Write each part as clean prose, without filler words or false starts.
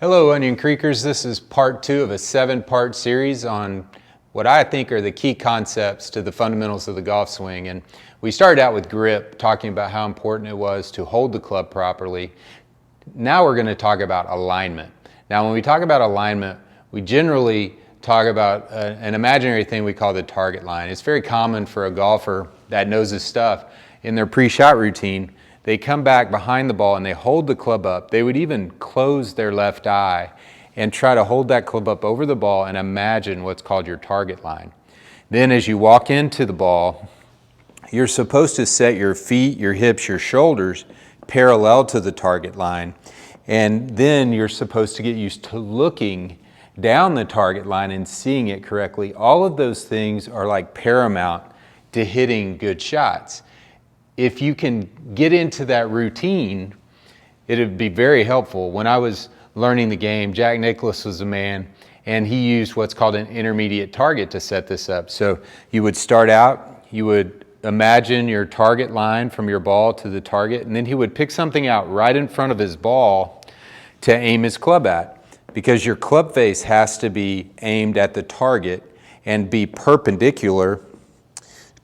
Hello Onion Creekers, this is part 2 of a 7-part series on what I think are the key concepts to the fundamentals of the golf swing. And we started out with grip, talking about how important it was to hold the club properly. Now we're going to talk about alignment. Now when we talk about alignment, we generally talk about an imaginary thing we call the target line. It's very common for a golfer that knows his stuff in their pre-shot routine. They come back behind the ball and they hold the club up. They would even close their left eye and try to hold that club up over the ball and imagine what's called your target line. Then as you walk into the ball, you're supposed to set your feet, your hips, your shoulders parallel to the target line. And then you're supposed to get used to looking down the target line and seeing it correctly. All of those things are like paramount to hitting good shots. If you can get into that routine, it would be very helpful. When I was learning the game, Jack Nicklaus was a man, and he used what's called an intermediate target to set this up. So you would start out, you would imagine your target line from your ball to the target, and then he would pick something out right in front of his ball to aim his club at, because your club face has to be aimed at the target and be perpendicular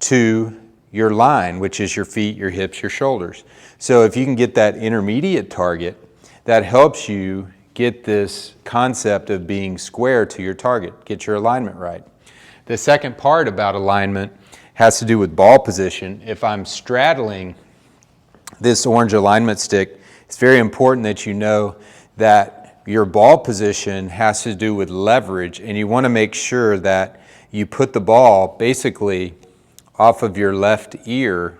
to your line, which is your feet, your hips, your shoulders. So if you can get that intermediate target, that helps you get this concept of being square to your target, get your alignment right. The second part about alignment has to do with ball position. If I'm straddling this orange alignment stick, it's very important that you know that your ball position has to do with leverage, and you want to make sure that you put the ball basically off of your left ear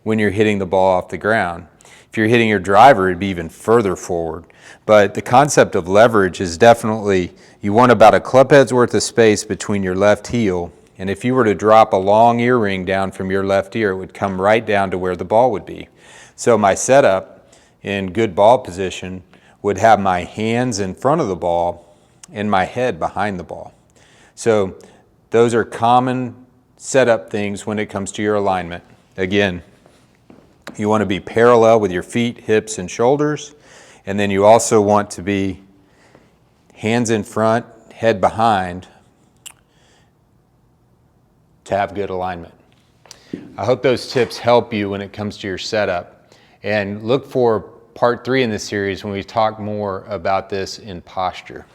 when you're hitting the ball off the ground. If you're hitting your driver, it'd be even further forward. But the concept of leverage is definitely, you want about a club head's worth of space between your left heel, and if you were to drop a long ear ring down from your left ear, it would come right down to where the ball would be. So my setup in good ball position would have my hands in front of the ball and my head behind the ball. So those are common setup things when it comes to your alignment. Again, you want to be parallel with your feet, hips, and shoulders, and then you also want to be hands in front, head behind to have good alignment. I hope those tips help you when it comes to your setup, and look for part 3 in this series when we talk more about this in posture.